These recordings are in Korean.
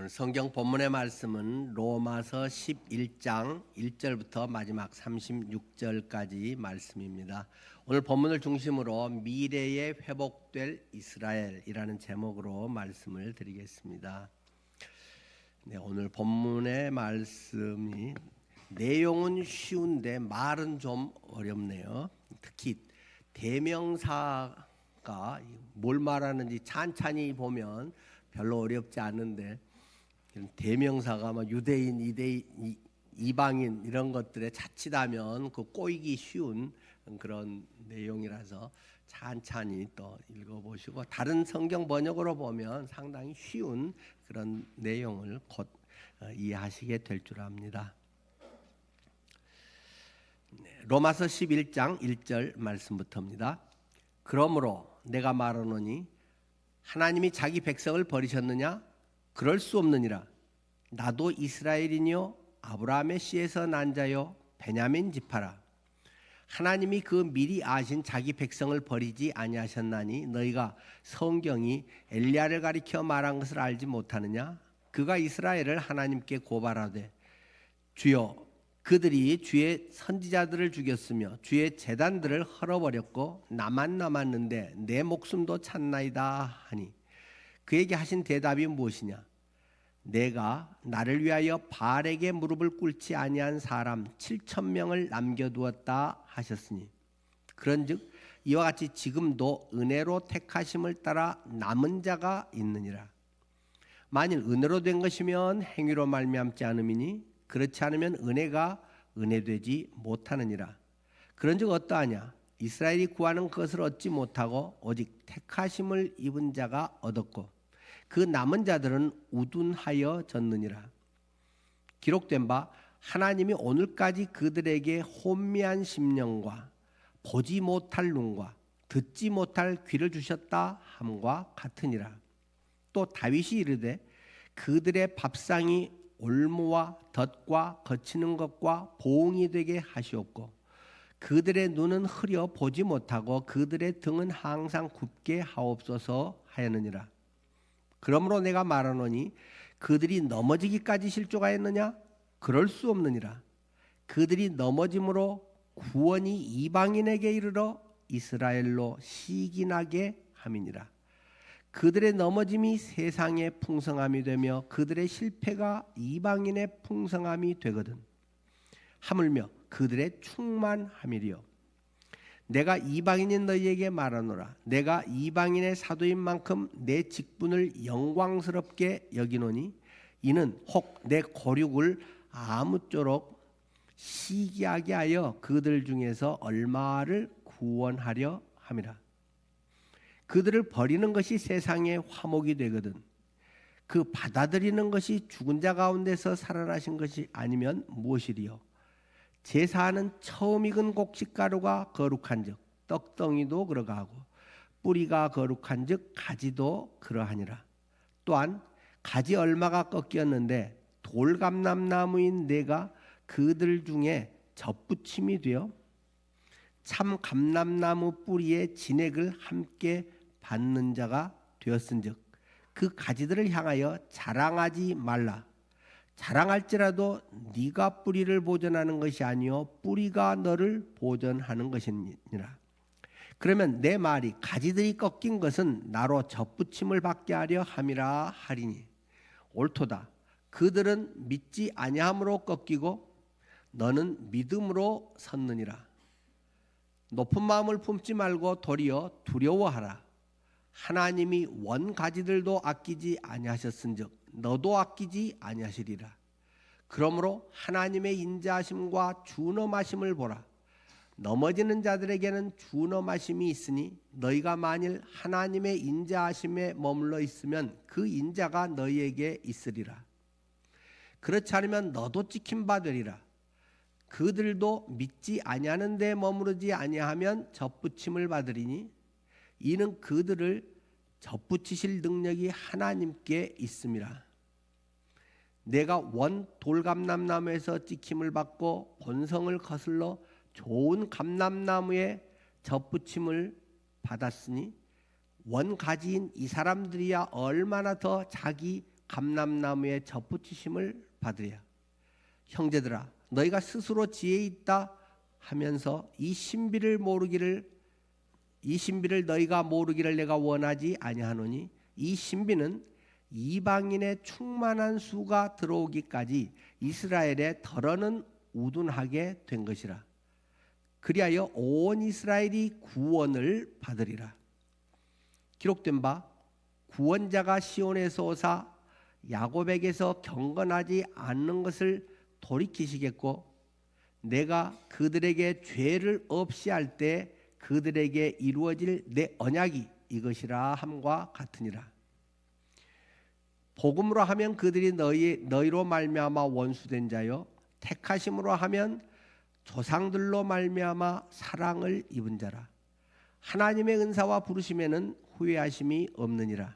성경 본문의 말씀은 로마서 11장 1절부터 마지막 36절까지 말씀입니다. 오늘 본문을 중심으로 미래에 회복될 이스라엘이라는 제목으로 말씀을 드리겠습니다. 오늘 본문의 말씀이 내용은 쉬운데 말은 좀 어렵네요. 특히 대명사가 뭘 말하는지 찬찬히 보면 별로 어렵지 않은데 대명사가 유대인, 이방인 이런 것들에 자칫하면 그 꼬이기 쉬운 그런 내용이라서 찬찬히 또 읽어보시고 다른 성경 번역으로 보면 상당히 쉬운 그런 내용을 곧 이해하시게 될 줄 압니다. 로마서 11장 1절 말씀부터입니다. 그러므로 내가 말하노니 하나님이 자기 백성을 버리셨느냐? 그럴 수 없느니라. 나도 이스라엘이니요 아브라함의 씨에서 난 자요 베냐민 지파라. 하나님이 그 미리 아신 자기 백성을 버리지 아니하셨나니 너희가 성경이 엘리야를 가리켜 말한 것을 알지 못하느냐? 그가 이스라엘을 하나님께 고발하되 주여 그들이 주의 선지자들을 죽였으며 주의 제단들을 헐어버렸고 나만 남았는데 내 목숨도 찾나이다 하니 그에게 하신 대답이 무엇이냐? 내가 나를 위하여 바알에게 무릎을 꿇지 아니한 사람 7,000명을 남겨두었다 하셨으니 그런즉 이와 같이 지금도 은혜로 택하심을 따라 남은 자가 있느니라. 만일 은혜로 된 것이면 행위로 말미암지 않음이니 그렇지 않으면 은혜가 은혜되지 못하느니라. 그런즉 어떠하냐? 이스라엘이 구하는 것을 얻지 못하고 오직 택하심을 입은 자가 얻었고 그 남은 자들은 우둔하여 졌느니라. 기록된 바 하나님이 오늘까지 그들에게 혼미한 심령과 보지 못할 눈과 듣지 못할 귀를 주셨다 함과 같으니라. 또 다윗이 이르되 그들의 밥상이 올무와 덫과 거치는 것과 보응이 되게 하시옵고 그들의 눈은 흐려 보지 못하고 그들의 등은 항상 굽게 하옵소서 하였느니라. 그러므로 내가 말하노니 그들이 넘어지기까지 실족하였느냐? 그럴 수 없느니라. 그들이 넘어짐으로 구원이 이방인에게 이르러 이스라엘로 시기나게 함이니라. 그들의 넘어짐이 세상의 풍성함이 되며 그들의 실패가 이방인의 풍성함이 되거든. 하물며 그들의 충만함이리요. 내가 이방인인 너희에게 말하노라. 내가 이방인의 사도인 만큼 내 직분을 영광스럽게 여기노니 이는 혹 내 고륙을 아무쪼록 시기하게 하여 그들 중에서 얼마를 구원하려 함이라. 그들을 버리는 것이 세상의 화목이 되거든. 그 받아들이는 것이 죽은 자 가운데서 살아나신 것이 아니면 무엇이리요? 제사하는 처음 익은 곡식가루가 거룩한즉 떡덩이도 그러하고 뿌리가 거룩한즉 가지도 그러하니라. 또한 가지 얼마가 꺾였는데 돌감람나무인 내가 그들 중에 접붙임이 되어 참 감람나무 뿌리에 진액을 함께 받는 자가 되었은즉 그 가지들을 향하여 자랑하지 말라. 자랑할지라도 네가 뿌리를 보존하는 것이 아니요 뿌리가 너를 보존하는 것이니라. 그러면 내 말이 가지들이 꺾인 것은 나로 접붙임을 받게 하려 함이라 하리니 옳도다. 그들은 믿지 아니함으로 꺾이고 너는 믿음으로 섰느니라. 높은 마음을 품지 말고 도리어 두려워하라. 하나님이 원 가지들도 아끼지 아니하셨은즉 너도 아끼지 아니하시리라. 그러므로 하나님의 인자하심과 준엄하심을 보라. 넘어지는 자들에게는 준엄하심이 있으니 너희가 만일 하나님의 인자하심에 머물러 있으면 그 인자가 너희에게 있으리라. 그렇지 않으면 너도 찍힌 바 되리라. 그들도 믿지 아니하는 데 머무르지 아니하면 접붙임을 받으리니 이는 그들을 접붙이실 능력이 하나님께 있음이라. 내가 원 돌감람나무에서 찍힘을 받고 본성을 거슬러 좋은 감람나무에 접붙임을 받았으니 원 가지인 이 사람들이야 얼마나 더 자기 감람나무에 접붙이심을 받으랴. 형제들아, 너희가 스스로 지혜 있다 하면서 이 신비를 너희가 모르기를 내가 원하지 아니하노니, 이 신비는 이방인의 충만한 수가 들어오기까지 이스라엘에 덜어는 우둔하게 된 것이라. 그리하여 온 이스라엘이 구원을 받으리라. 기록된 바 구원자가 시온에서 오사 야곱에게서 경건하지 않는 것을 돌이키시겠고, 내가 그들에게 죄를 없이 할 때 그들에게 이루어질 내 언약이 이것이라 함과 같으니라. 복음으로 하면 그들이 너희로 말미암아 원수된 자요, 택하심으로 하면 조상들로 말미암아 사랑을 입은 자라. 하나님의 은사와 부르심에는 후회하심이 없느니라.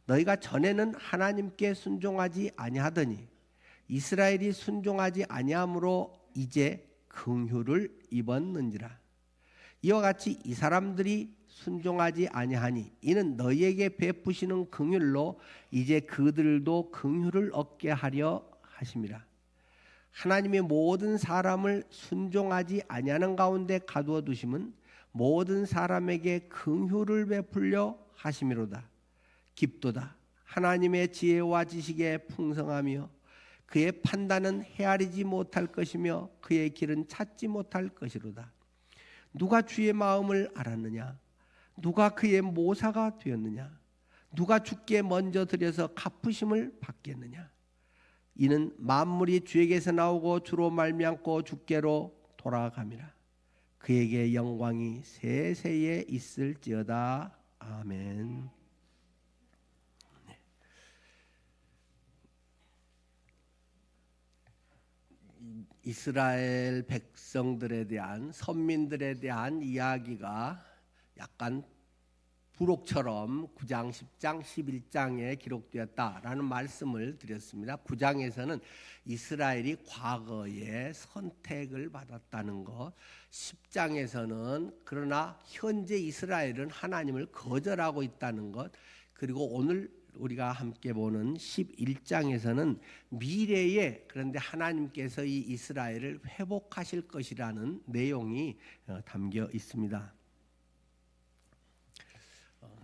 너희가 전에는 하나님께 순종하지 아니하더니 이스라엘이 순종하지 아니함으로 이제 긍휼을 입었는지라. 이와 같이 이 사람들이 순종하지 아니하니 이는 너희에게 베푸시는 긍휼로 이제 그들도 긍휼을 얻게 하려 하심이라. 하나님의 모든 사람을 순종하지 아니하는 가운데 가두어 두심은 모든 사람에게 긍휼을 베풀려 하심이로다. 깊도다. 하나님의 지혜와 지식에 풍성하며 그의 판단은 헤아리지 못할 것이며 그의 길은 찾지 못할 것이로다. 누가 주의 마음을 알았느냐? 누가 그의 모사가 되었느냐? 누가 주께 먼저 드려서 갚으심을 받겠느냐? 이는 만물이 주에게서 나오고 주로 말미암고 주께로 돌아감이라. 그에게 영광이 세세에 있을지어다. 아멘. 이스라엘 백성들에 대한, 선민들에 대한 이야기가 약간 부록처럼 9장, 10장, 11장에 기록되었다라는 말씀을 드렸습니다. 9장에서는 이스라엘이 과거에 선택을 받았다는 것, 10장에서는 그러나 현재 이스라엘은 하나님을 거절하고 있다는 것, 그리고 오늘 우리가 함께 보는 11장에서는 미래에 그런데 하나님께서 이 이스라엘을 회복하실 것이라는 내용이 담겨 있습니다.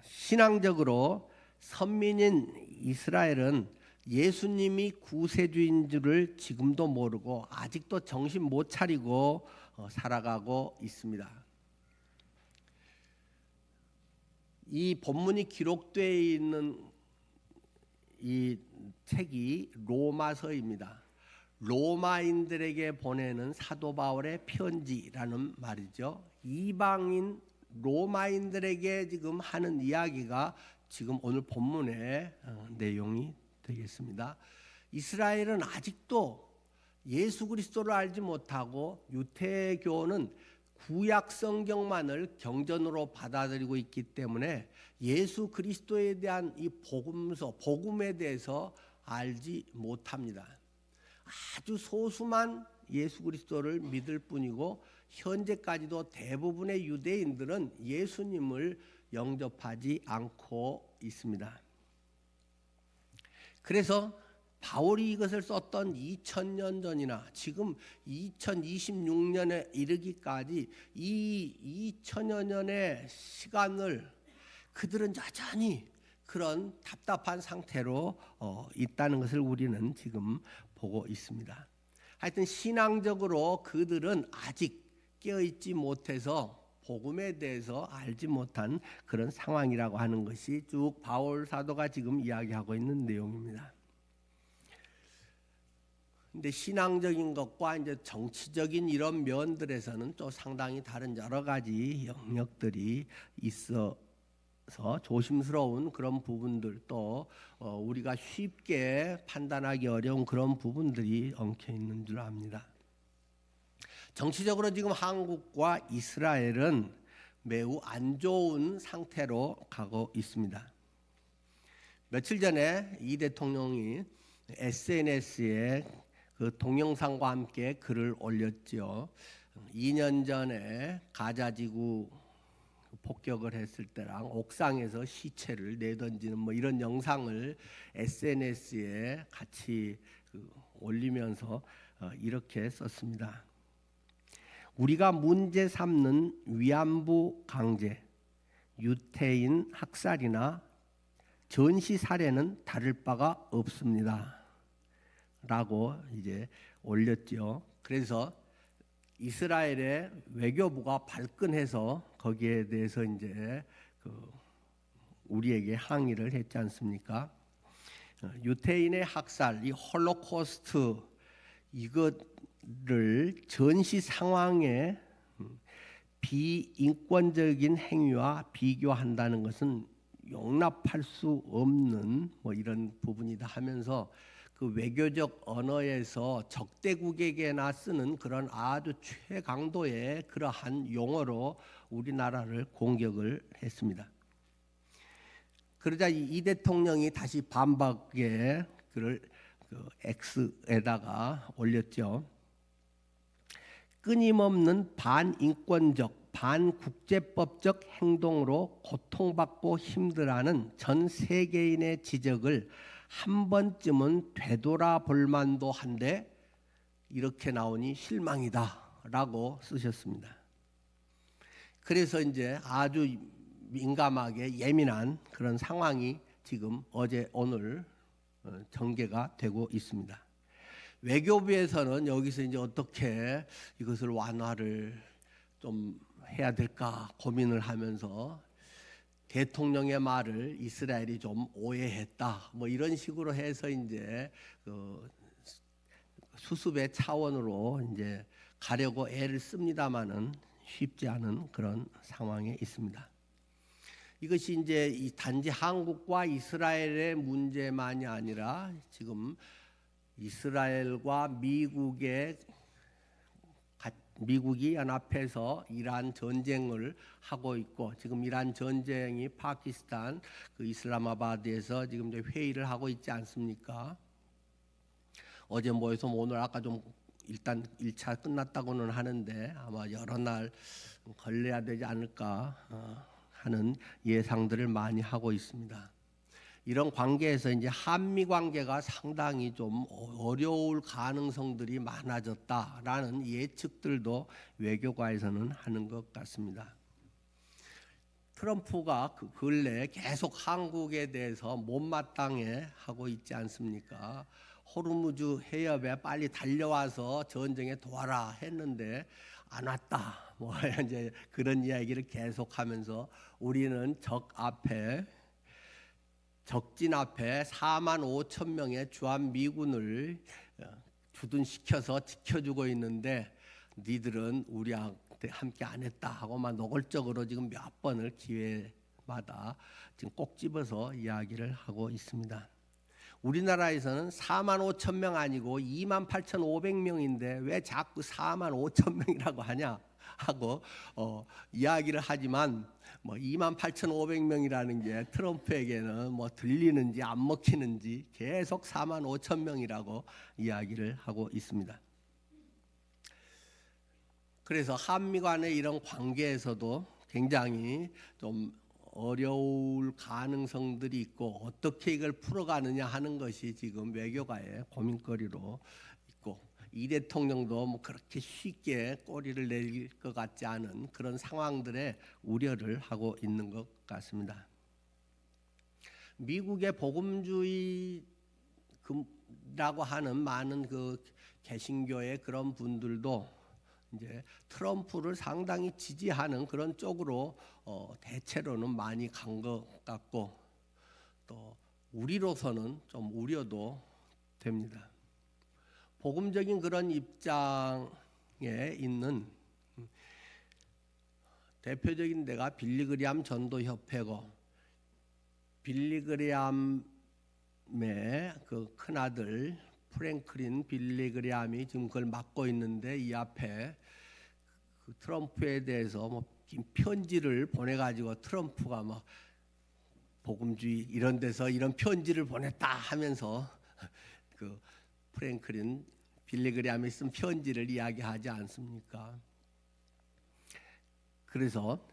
신앙적으로 선민인 이스라엘은 예수님이 구세주인 줄을 지금도 모르고 아직도 정신 못 차리고 살아가고 있습니다. 이 본문이 기록되어 있는 이 책이 로마서입니다. 로마인들에게 보내는 사도 바울의 편지라는 말이죠. 이방인 로마인들에게 지금 하는 이야기가 지금 오늘 본문의 내용이 되겠습니다. 이스라엘은 아직도 예수 그리스도를 알지 못하고 유대교는 구약 성경만을 경전으로 받아들이고 있기 때문에 예수 그리스도에 대한 이 복음서, 복음에 대해서 알지 못합니다. 아주 소수만 예수 그리스도를 믿을 뿐이고 현재까지도 대부분의 유대인들은 예수님을 영접하지 않고 있습니다. 그래서 바울이 이것을 썼던 2000년 전이나 지금 2026년에 이르기까지 이 2000여 년의 시간을 그들은 여전히 그런 답답한 상태로 있다는 것을 우리는 지금 보고 있습니다. 하여튼 신앙적으로 그들은 아직 깨어있지 못해서 복음에 대해서 알지 못한 그런 상황이라고 하는 것이 쭉 바울 사도가 지금 이야기하고 있는 내용입니다. 근데 신앙적인 것과 이제 정치적인 이런 면들에서는 또 상당히 다른 여러 가지 영역들이 있어서 조심스러운 그런 부분들, 또 우리가 쉽게 판단하기 어려운 그런 부분들이 엉켜 있는 줄 압니다. 정치적으로 지금 한국과 이스라엘은 매우 안 좋은 상태로 가고 있습니다. 며칠 전에 이 대통령이 SNS에 그 동영상과 함께 글을 올렸죠. 2년 전에 가자지구 폭격을 했을 때랑 옥상에서 시체를 내던지는 뭐 이런 영상을 SNS에 같이 올리면서 이렇게 썼습니다. 우리가 문제 삼는 위안부 강제, 유태인 학살이나 전시 살해는 다를 바가 없습니다. 라고 이제 올렸죠. 그래서 이스라엘의 외교부가 발끈해서 거기에 대해서 이제 우리에게 항의를 했지 않습니까? 유태인의 학살, 이 홀로코스트 이것을 전시 상황에 비인권적인 행위와 비교한다는 것은 용납할 수 없는 뭐 이런 부분이다 하면서 그 외교적 언어에서 적대국에게나 쓰는 그런 아주 최강도의 그러한 용어로 우리나라를 공격을 했습니다. 그러자 이 대통령이 다시 반박에 그를 X에다가 올렸죠. 끊임없는 반인권적, 반국제법적 행동으로 고통받고 힘들어하는 전 세계인의 지적을 한 번쯤은 되돌아볼 만도 한데 이렇게 나오니 실망이다라고 쓰셨습니다. 그래서 이제 아주 민감하게 예민한 그런 상황이 지금 어제 오늘 전개가 되고 있습니다. 외교부에서는 여기서 이제 어떻게 이것을 완화를 좀 해야 될까 고민을 하면서 대통령의 말을 이스라엘이 좀 오해했다 뭐 이런 식으로 해서 이제 수습의 차원으로 이제 가려고 애를 씁니다만은 쉽지 않은 그런 상황에 있습니다. 이것이 이제 이 단지 한국과 이스라엘의 문제만이 아니라 지금 이스라엘과 미국이 연합해서 이란 전쟁을 하고 있고 지금 이란 전쟁이 파키스탄 이슬라마바드에서 지금 이제 회의를 하고 있지 않습니까? 어제 모여서 오늘 아까 좀 일단 1차 끝났다고는 하는데 아마 여러 날 걸려야 되지 않을까 하는 예상들을 많이 하고 있습니다. 이런 관계에서 이제 한미 관계가 상당히 좀 어려울 가능성들이 많아졌다라는 예측들도 외교가에서는 하는 것 같습니다. 트럼프가 그 근래 계속 한국에 대해서 못마땅해 하고 있지 않습니까? 호르무즈 해협에 빨리 달려와서 전쟁에 도와라 했는데 안 왔다. 뭐 이제 그런 이야기를 계속하면서 우리는 적진 앞에 4만 5천 명의 주한미군을 주둔시켜서 지켜주고 있는데 니들은 우리한테 함께 안 했다 하고만 노골적으로 지금 몇 번을 기회마다 지금 꼭 집어서 이야기를 하고 있습니다. 우리나라에서는 4만 5천 명 아니고 2만 8,500명인데 왜 자꾸 4만 5천 명이라고 하냐 하고 이야기를 하지만 뭐 2만 8,500명이라는 게 트럼프에게는 뭐 들리는지 안 먹히는지 계속 4만 5천 명이라고 이야기를 하고 있습니다. 그래서 한미 간의 이런 관계에서도 굉장히 좀 어려울 가능성들이 있고 어떻게 이걸 풀어가느냐 하는 것이 지금 외교가의 고민거리로 있고 이 대통령도 뭐 그렇게 쉽게 꼬리를 내릴 것 같지 않은 그런 상황들에 우려를 하고 있는 것 같습니다. 미국의 복음주의라고 하는 많은 그 개신교의 그런 분들도 이제 트럼프를 상당히 지지하는 그런 쪽으로 대체로는 많이 간 것 같고 또 우리로서는 좀 우려도 됩니다. 복음적인 그런 입장에 있는 대표적인 데가 빌리그리암 전도협회고 빌리그리암의 그 큰아들 프랭클린 빌리그리암이 지금 그걸 맡고 있는데 이 앞에 그 트럼프에 대해서 뭐 편지를 보내가지고 트럼프가 막 복음주의 이런 데서 이런 편지를 보냈다 하면서 그 프랭클린 빌리그리암이 쓴 편지를 이야기하지 않습니까? 그래서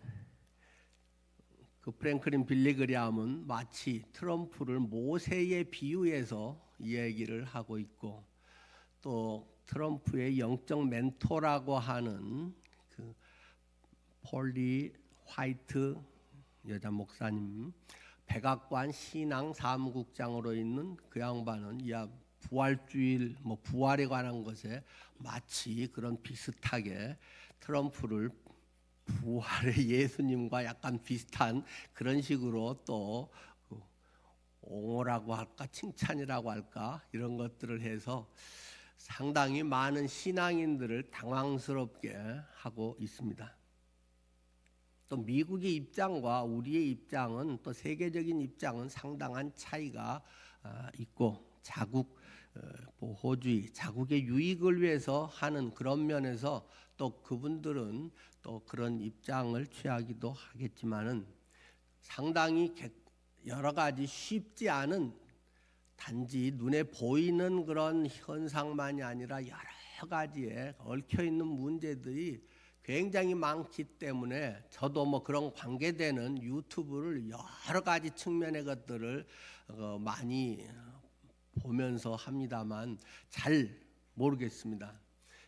그 프랭클린 빌리그리암은 마치 트럼프를 모세에 비유해서 이야기를 하고 있고, 또 트럼프의 영적 멘토라고 하는 그 폴리 화이트 여자 목사님, 백악관 신앙 사무국장으로 있는 그 양반은 야 부활주일 부활에 관한 것에 마치 그런 비슷하게 트럼프를 부활의 예수님과 약간 비슷한 그런 식으로 또 옹호라고 할까 칭찬이라고 할까 이런 것들을 해서 상당히 많은 신앙인들을 당황스럽게 하고 있습니다. 또 미국의 입장과 우리의 입장은 또 세계적인 입장은 상당한 차이가 있고, 자국 보호주의, 자국의 유익을 위해서 하는 그런 면에서 또 그분들은 또 그런 입장을 취하기도 하겠지만은 상당히 여러 가지 쉽지 않은, 단지 눈에 보이는 그런 현상만이 아니라 여러 가지에 얽혀 있는 문제들이 굉장히 많기 때문에 저도 그런 관계되는 유튜브를 여러 가지 측면의 것들을 많이 보면서 합니다만 잘 모르겠습니다.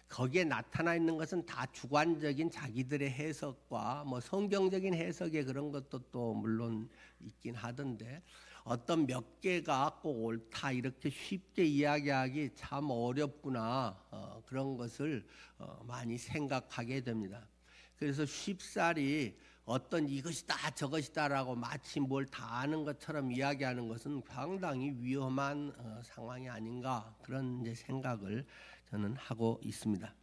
거기에 나타나 있는 것은 다 주관적인 자기들의 해석과 성경적인 해석의 그런 것도 또 물론 있긴 하던데, 어떤 몇 개가 꼭 옳다 이렇게 쉽게 이야기하기 참 어렵구나, 그런 것을 많이 생각하게 됩니다. 그래서 쉽사리 어떤 이것이다 저것이다라고 마치 뭘 다 아는 것처럼 이야기하는 것은 상당히 위험한 상황이 아닌가, 그런 이제 생각을 저는 하고 있습니다.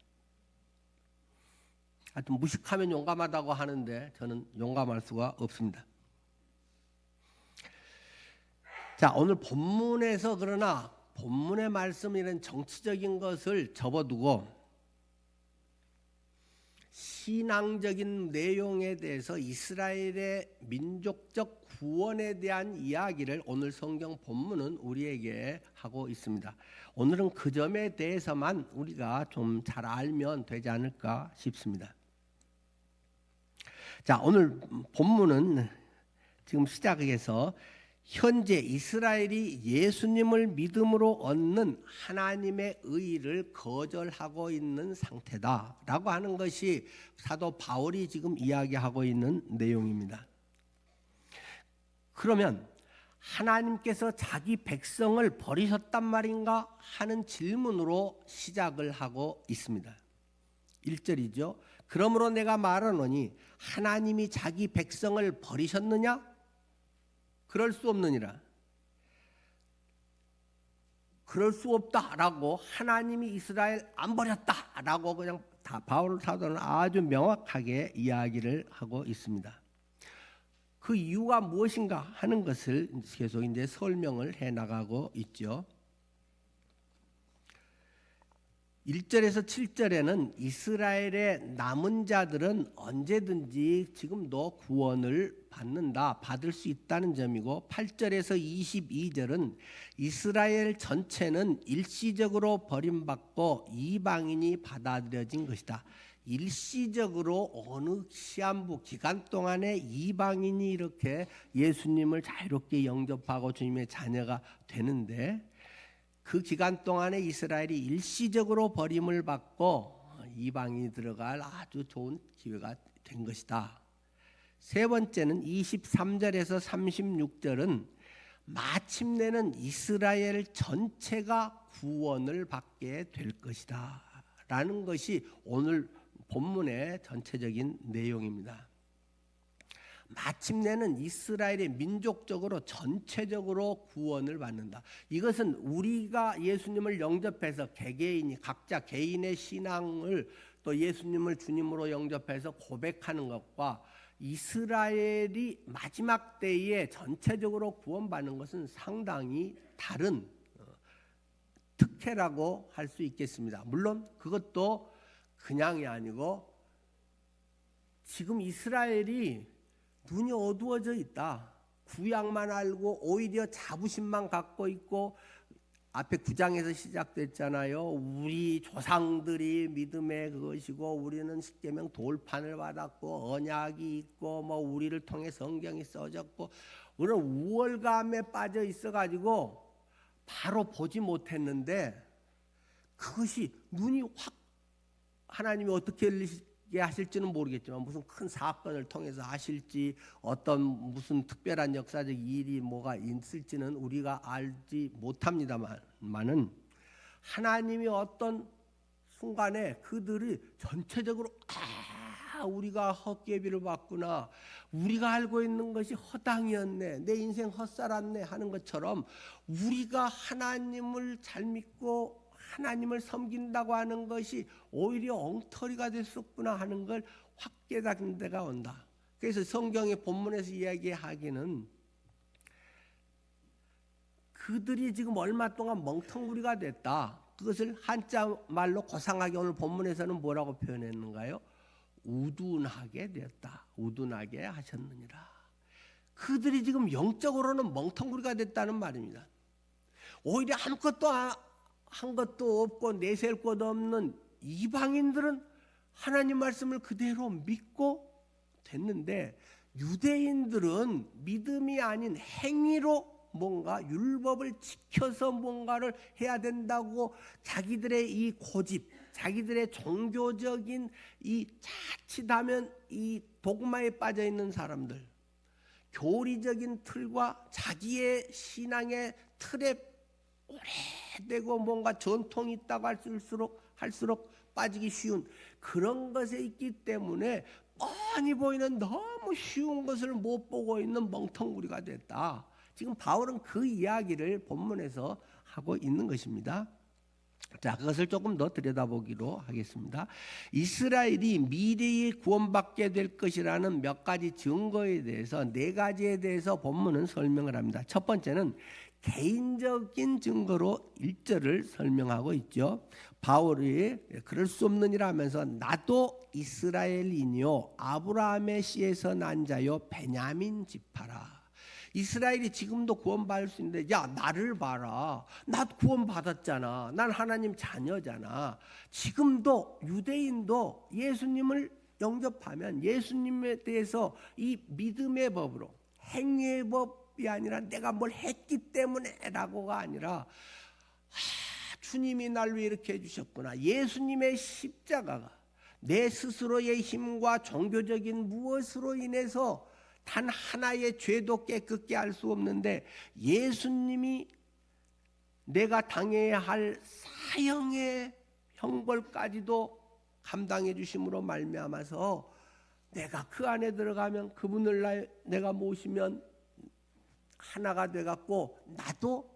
하여튼 무식하면 용감하다고 하는데 저는 용감할 수가 없습니다. 자, 오늘 본문에서 그러나 본문의 말씀 이런 정치적인 것을 접어두고 신앙적인 내용에 대해서 이스라엘의 민족적 구원에 대한 이야기를 오늘 성경 본문은 우리에게 하고 있습니다. 오늘은 그 점에 대해서만 우리가 좀 잘 알면 되지 않을까 싶습니다. 자, 오늘 본문은 지금 시작해서 현재 이스라엘이 예수님을 믿음으로 얻는 하나님의 의를 거절하고 있는 상태다라고 하는 것이 사도 바울이 지금 이야기하고 있는 내용입니다. 그러면 하나님께서 자기 백성을 버리셨단 말인가 하는 질문으로 시작을 하고 있습니다. 1절이죠. 그러므로 내가 말하노니 하나님이 자기 백성을 버리셨느냐? 그럴 수 없느니라. 그럴 수 없다라고, 하나님이 이스라엘 안 버렸다라고 그냥 다 바울 사도는 아주 명확하게 이야기를 하고 있습니다. 그 이유가 무엇인가 하는 것을 계속 이제 설명을 해 나가고 있죠. 1절에서 7절에는 이스라엘의 남은 자들은 언제든지 지금도 구원을 받을 수 있다는 점이고, 8절에서 22절은 이스라엘 전체는 일시적으로 버림받고 이방인이 받아들여진 것이다. 일시적으로 어느 시한부 기간 동안에 이방인이 이렇게 예수님을 자유롭게 영접하고 주님의 자녀가 되는데, 그 기간 동안에 이스라엘이 일시적으로 버림을 받고 이방인이 들어갈 아주 좋은 기회가 된 것이다. 세 번째는 23절에서 36절은 마침내는 이스라엘 전체가 구원을 받게 될 것이다 라는 것이 오늘 본문의 전체적인 내용입니다. 마침내는 이스라엘이 민족적으로 전체적으로 구원을 받는다. 이것은 우리가 예수님을 영접해서 개개인이 각자 개인의 신앙을 또 예수님을 주님으로 영접해서 고백하는 것과 이스라엘이 마지막 때에 전체적으로 구원받는 것은 상당히 다른 특혜라고 할 수 있겠습니다. 물론 그것도 그냥이 아니고 지금 이스라엘이 눈이 어두워져 있다. 구약만 알고 오히려 자부심만 갖고 있고 앞에 9장에서 시작됐잖아요. 우리 조상들이 믿음의 그것이고 우리는 십계명 돌판을 받았고 언약이 있고 뭐 우리를 통해 성경이 써졌고 우리는 우월감에 빠져 있어가지고 바로 보지 못했는데 그것이 눈이 확 하나님이 어떻게 하실지는 모르겠지만 무슨 큰 사건을 통해서 하실지 어떤 무슨 특별한 역사적 일이 뭐가 있을지는 우리가 알지 못합니다만은 하나님이 어떤 순간에 그들이 전체적으로 우리가 헛개비를 봤구나, 우리가 알고 있는 것이 허당이었네, 내 인생 헛살았네 하는 것처럼 우리가 하나님을 잘 믿고 하나님을 섬긴다고 하는 것이 오히려 엉터리가 됐었구나 하는 걸 확 깨닫는 데가 온다. 그래서 성경의 본문에서 이야기하기는 그들이 지금 얼마 동안 멍텅구리가 됐다. 그것을 한자 말로 고상하게 오늘 본문에서는 뭐라고 표현했는가요? 우둔하게 되었다. 우둔하게 하셨느니라. 그들이 지금 영적으로는 멍텅구리가 됐다는 말입니다. 오히려 아무것도 한 것도 없고 내세울 것 없는 이방인들은 하나님 말씀을 그대로 믿고 됐는데 유대인들은 믿음이 아닌 행위로 뭔가 율법을 지켜서 뭔가를 해야 된다고 자기들의 이 고집, 자기들의 종교적인 이 자칫하면 이 독마에 빠져 있는 사람들, 교리적인 틀과 자기의 신앙의 틀에 오래되고 뭔가 전통이 있다고 할수록 빠지기 쉬운 그런 것에 있기 때문에 뻔히 보이는 너무 쉬운 것을 못 보고 있는 멍텅구리가 됐다. 지금 바울은 그 이야기를 본문에서 하고 있는 것입니다. 자, 그것을 조금 더 들여다보기로 하겠습니다. 이스라엘이 미래에 구원받게 될 것이라는 몇 가지 증거에 대해서 네 가지에 대해서 본문은 설명을 합니다. 첫 번째는 개인적인 증거로 1절을 설명하고 있죠. 바울이 그럴 수 없느니라 하면서 나도 이스라엘이뇨 아브라함의 씨에서 난 자요 베냐민 지파라. 이스라엘이 지금도 구원받을 수 있는데 야 나를 봐라, 나 구원받았잖아, 난 하나님 자녀잖아. 지금도 유대인도 예수님을 영접하면 예수님에 대해서 이 믿음의 법으로 행위의 법이 아니라 내가 뭘 했기 때문에라고가 아니라 주님이 날 위해 이렇게 해주셨구나, 예수님의 십자가가 내 스스로의 힘과 종교적인 무엇으로 인해서 단 하나의 죄도 깨끗게 할 수 없는데 예수님이 내가 당해야 할 사형의 형벌까지도 감당해 주심으로 말미암아서 내가 그 안에 들어가면 그분을 내가 모시면 하나가 돼갖고 나도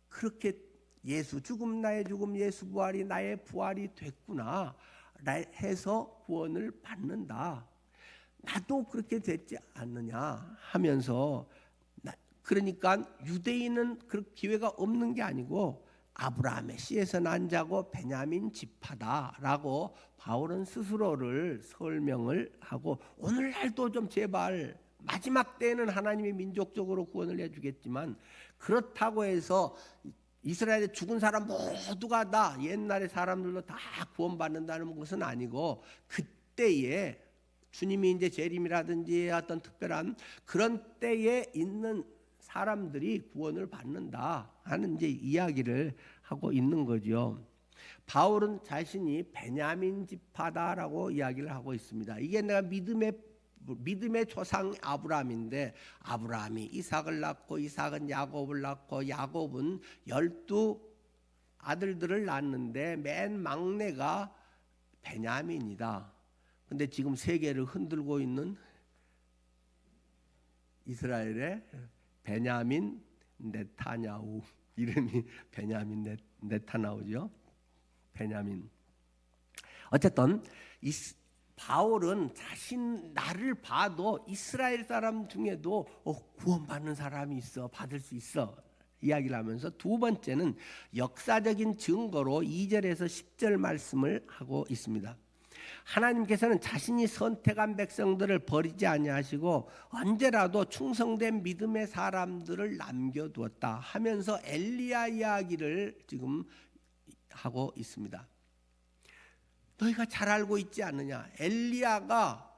그렇게 예수 죽음 나의 죽음 예수 부활이 나의 부활이 됐구나 해서 구원을 받는다. 나도 그렇게 됐지 않느냐 하면서, 그러니까 유대인은 그럴 기회가 없는 게 아니고 아브라함의 씨에서 난 자고 베냐민 지파다라고 바울은 스스로를 설명을 하고, 오늘날도 좀 제발 마지막 때에는 하나님이 민족적으로 구원을 해주겠지만 그렇다고 해서 이스라엘에 죽은 사람 모두가 다 옛날의 사람들도 다 구원받는다는 것은 아니고, 그때에 주님이 이제 재림이라든지 어떤 특별한 그런 때에 있는 사람들이 구원을 받는다 하는 이제 이야기를 하고 있는 거죠. 바울은 자신이 베냐민 지파다라고 이야기를 하고 있습니다. 이게 내가 믿음의 조상 아브라함인데, 아브라함이 이삭을 낳고 이삭은 야곱을 낳고 야곱은 12 아들들을 낳는데 맨 막내가 베냐민이다. 근데 지금 세계를 흔들고 있는 이스라엘의 베냐민 네타냐후, 이름이 베냐민 네타냐후죠. 베냐민. 어쨌든 바울은 나를 봐도 이스라엘 사람 중에도 구원받는 사람이 있어, 받을 수 있어 이야기를 하면서, 두 번째는 역사적인 증거로 2절에서 10절 말씀을 하고 있습니다. 하나님께서는 자신이 선택한 백성들을 버리지 아니하시고 언제라도 충성된 믿음의 사람들을 남겨두었다 하면서 엘리야 이야기를 지금 하고 있습니다. 너희가 잘 알고 있지 않느냐? 엘리야가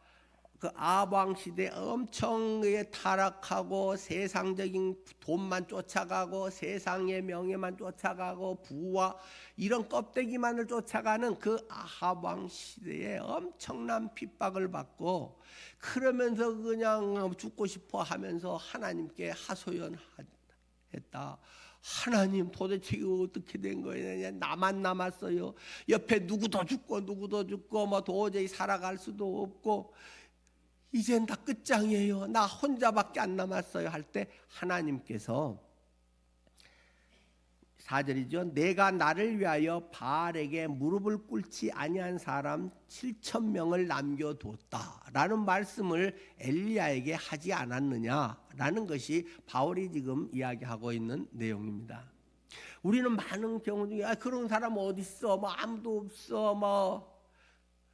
그 아합 왕 시대에 엄청 타락하고 세상적인 돈만 쫓아가고 세상의 명예만 쫓아가고 부와 이런 껍데기만을 쫓아가는 그 아합 왕 시대에 엄청난 핍박을 받고 그러면서 그냥 죽고 싶어 하면서 하나님께 하소연했다. 하나님 도대체 이거 어떻게 된 거예요? 나만 남았어요. 옆에 누구도 죽고 뭐 도저히 살아갈 수도 없고 이젠 다 끝장이에요. 나 혼자밖에 안 남았어요. 할 때 하나님께서 4절이죠. 내가 나를 위하여 바알에게 무릎을 꿇지 아니한 사람 7,000명을 남겨뒀다라는 말씀을 엘리야에게 하지 않았느냐라는 것이 바울이 지금 이야기하고 있는 내용입니다. 우리는 많은 경우 중에 그런 사람 어디 있어? 뭐 아무도 없어. 뭐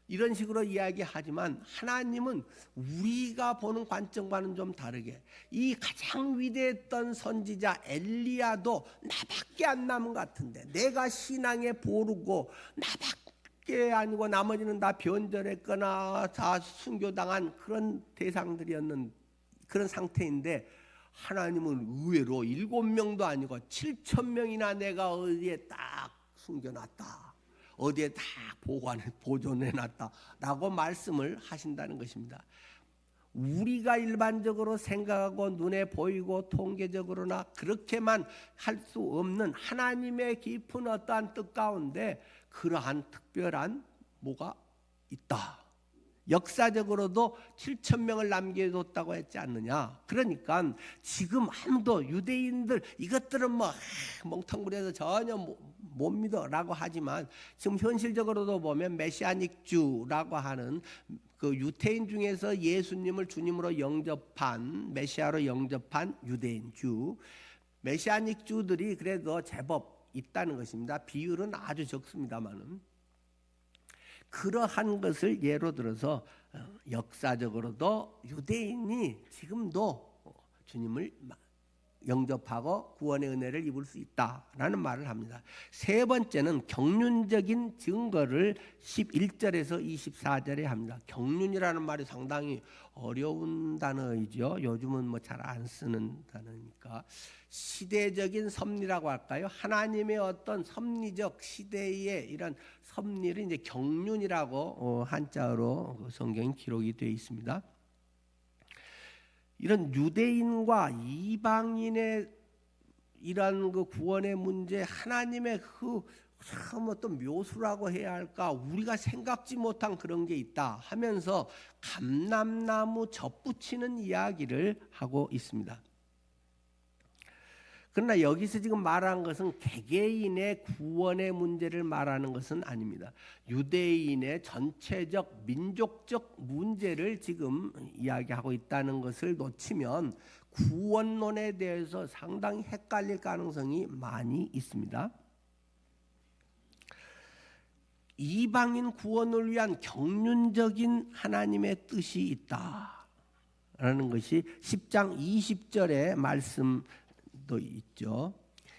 이런 식으로 이야기하지만 하나님은 우리가 보는 관점과는 좀 다르게 이 가장 위대했던 선지자 엘리야도 나밖에 안 남은 것 같은데 내가 신앙에 보르고 나밖에 아니고 나머지는 다 변절했거나 다 순교당한 그런 대상들이었는 그런 상태인데 하나님은 의외로 7명도 아니고 7,000명이나 내가 어디에 딱 숨겨놨다. 어디에 다 보존해놨다라고 말씀을 하신다는 것입니다. 우리가 일반적으로 생각하고 눈에 보이고 통계적으로나 그렇게만 할 수 없는 하나님의 깊은 어떠한 뜻 가운데 그러한 특별한 뭐가 있다. 역사적으로도 7,000명을 남겨뒀다고 했지 않느냐. 그러니까 지금 아무도 유대인들 이것들은 뭐 멍텅구리해서 전혀 못 믿어라고 하지만 지금 현실적으로도 보면 메시아닉 주라고 하는 그 유태인 중에서 예수님을 주님으로 영접한 메시아로 영접한 유대인 주 메시아닉 주들이 그래도 제법 있다는 것입니다. 비율은 아주 적습니다만은 그러한 것을 예로 들어서 역사적으로도 유대인이 지금도 주님을 영접하고 구원의 은혜를 입을 수 있다라는 말을 합니다. 세 번째는 경륜적인 증거를 11절에서 24절에 합니다. 경륜이라는 말이 상당히 어려운 단어이죠. 요즘은 뭐 잘 안 쓰는 단어니까 시대적인 섭리라고 할까요? 하나님의 어떤 섭리적 시대의 이런 섭리를 이제 경륜이라고 한자어로 성경에 기록이 되어 있습니다. 이런 유대인과 이방인의 이런 그 구원의 문제 하나님의 그 참 어떤 묘수라고 해야 할까 우리가 생각지 못한 그런 게 있다 하면서 감람나무 접붙이는 이야기를 하고 있습니다. 그러나 여기서 지금 말하는 것은 개개인의 구원의 문제를 말하는 것은 아닙니다. 유대인의 전체적 민족적 문제를 지금 이야기하고 있다는 것을 놓치면 구원론에 대해서 상당히 헷갈릴 가능성이 많이 있습니다. 이방인 구원을 위한 경륜적인 하나님의 뜻이 있다라는 것이 10장 20절의 말씀도 있죠.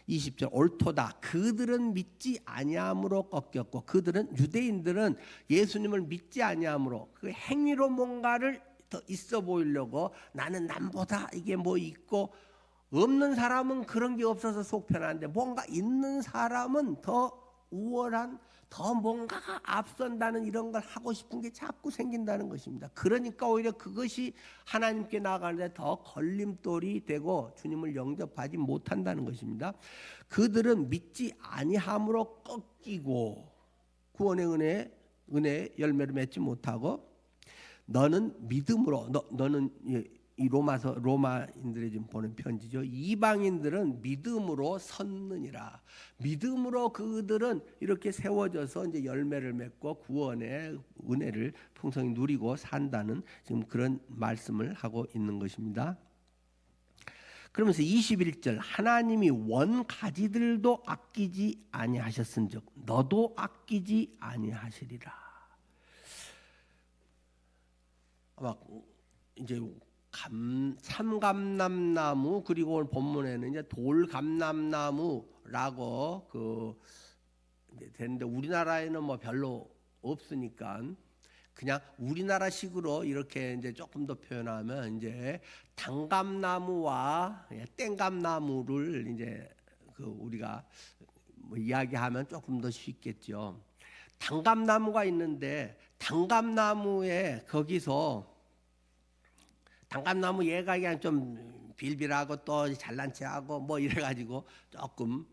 20절 옳도다. 그들은 믿지 아니함으로 꺾였고 그들은 유대인들은 예수님을 믿지 아니함으로 그 행위로 뭔가를 더 있어 보이려고 나는 남보다 이게 뭐 있고 없는 사람은 그런 게 없어서 속 편한데 뭔가 있는 사람은 더 우월한 더 뭔가가 앞선다는 이런 걸 하고 싶은 게 자꾸 생긴다는 것입니다. 그러니까 오히려 그것이 하나님께 나아가는데 더 걸림돌이 되고 주님을 영접하지 못한다는 것입니다. 그들은 믿지 아니함으로 꺾이고 구원의 은혜 열매를 맺지 못하고 너는 믿음으로 너는 이 로마인들이 지금 보낸 편지죠. 이방인들은 믿음으로 섰느니라. 믿음으로 그들은 이렇게 세워져서 이제 열매를 맺고 구원의 은혜를 풍성히 누리고 산다는 지금 그런 말씀을 하고 있는 것입니다. 그러면서 21절 하나님이 원가지들도 아끼지 아니하셨은즉 너도 아끼지 아니하시리라. 막 이제 참감람나무, 그리고 오늘 본문에는 이제 돌감람나무라고 이제 되는데, 우리나라에는 뭐 별로 없으니까 그냥 우리나라식으로 이렇게 이제 조금 더 표현하면 이제 단감나무와 땡감나무를 이제 우리가 뭐 이야기하면 조금 더 쉽겠죠. 단감나무가 있는데, 단감나무에 거기서 단감나무 얘가 그냥 좀 빌빌하고 또 잘난 체하고 뭐 이래가지고 조금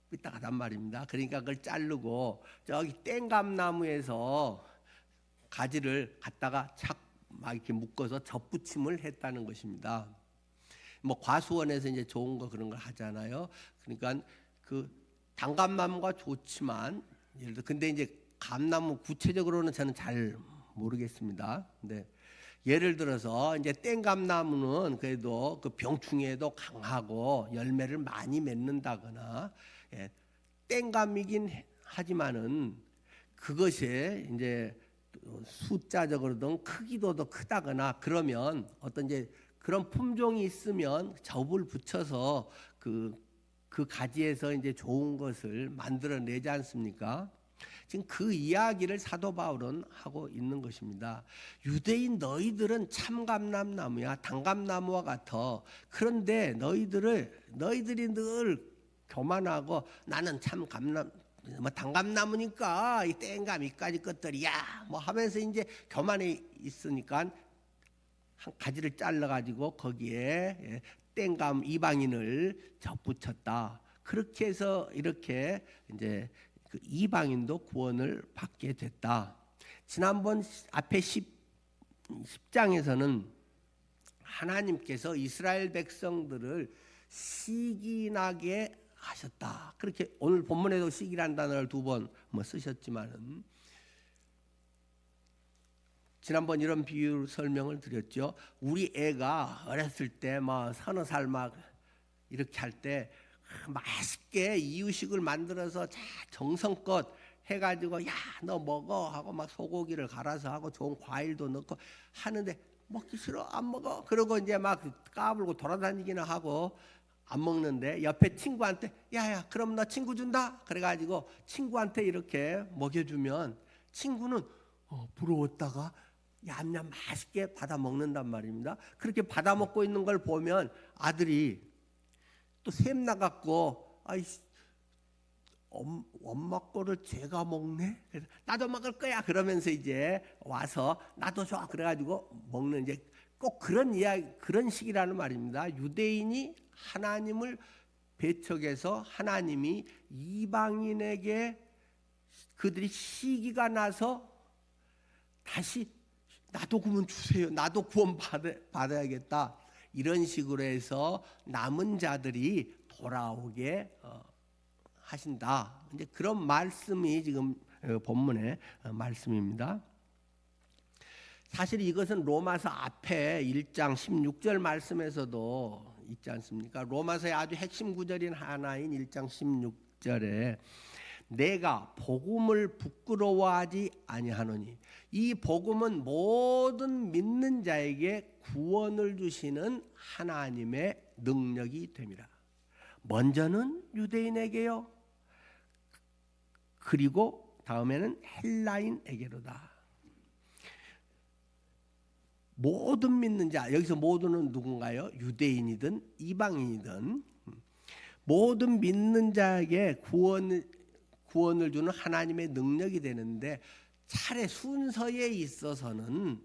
삐딱하단 말입니다. 그러니까 그걸 자르고 저기 땡감나무에서 가지를 갖다가 착 막 이렇게 묶어서 접붙임을 했다는 것입니다. 뭐 과수원에서 이제 좋은 거 그런 걸 하잖아요. 그러니까 그 단감나무가 좋지만, 예를 들어 근데 이제 감나무 구체적으로는 저는 잘 모르겠습니다. 근데 예를 들어서 이제 땡감나무는 그래도 그 병충해에도 강하고 열매를 많이 맺는다거나, 땡감이긴 하지만은 그것이 이제 숫자적으로든 크기도 더 크다거나 그러면 어떤 이제 그런 품종이 있으면 접을 붙여서 그 가지에서 이제 좋은 것을 만들어내지 않습니까? 지금 그 이야기를 사도 바울은 하고 있는 것입니다. 유대인 너희들은 참감람나무야, 단감나무와 같아. 그런데 너희들이 늘 교만하고 나는 참감람 뭐 단감나무니까 이 땡감 이까지 것들이야 뭐 하면서 이제 교만에 있으니까 한 가지를 잘라 가지고 거기에 땡감 이방인을 접붙였다. 그렇게 해서 이렇게 이제 그 이방인도 구원을 받게 됐다. 지난번 앞에 10장에서는 하나님께서 이스라엘 백성들을 시기나게 하셨다. 그렇게 오늘 본문에도 시기란 단어를 2번 뭐 쓰셨지만은, 지난번 이런 비유 설명을 드렸죠. 우리 애가 어렸을 때 뭐 서너 살 막 이렇게 할 때 맛있게 이유식을 만들어서 정성껏 해가지고 야 너 먹어 하고 막 소고기를 갈아서 하고 좋은 과일도 넣고 하는데 먹기 싫어 안 먹어 그러고 이제 막 까불고 돌아다니기는 하고 안 먹는데, 옆에 친구한테 야야 그럼 너 친구 준다 그래가지고 친구한테 이렇게 먹여주면 친구는 부러웠다가 얌얌 맛있게 받아 먹는단 말입니다. 그렇게 받아 먹고 있는 걸 보면 아들이 또 샘 나갖고 아이씨 엄마 거를 제가 먹네. 그래서 나도 먹을 거야. 그러면서 이제 와서 나도 줘. 그래가지고 먹는 이제 꼭 그런 이야기 그런 식이라는 말입니다. 유대인이 하나님을 배척해서 하나님이 이방인에게 그들이 시기가 나서 다시 나도 구원 주세요. 나도 구원 받아야겠다. 이런 식으로 해서 남은 자들이 돌아오게 하신다. 이제 그런 말씀이 지금 본문의 말씀입니다. 사실 이것은 로마서 앞에 1장 16절 말씀에서도 있지 않습니까? 로마서의 아주 핵심 구절인 하나인 1장 16절에 내가 복음을 부끄러워하지 아니하노니 이 복음은 모든 믿는 자에게 구원을 주시는 하나님의 능력이 됨이라. 먼저는 유대인에게요. 그리고 다음에는 헬라인에게로다. 모든 믿는 자, 여기서 모두는 누군가요? 유대인이든 이방인이든 모든 믿는 자에게 구원을 주는 하나님의 능력이 되는데, 차례 순서에 있어서는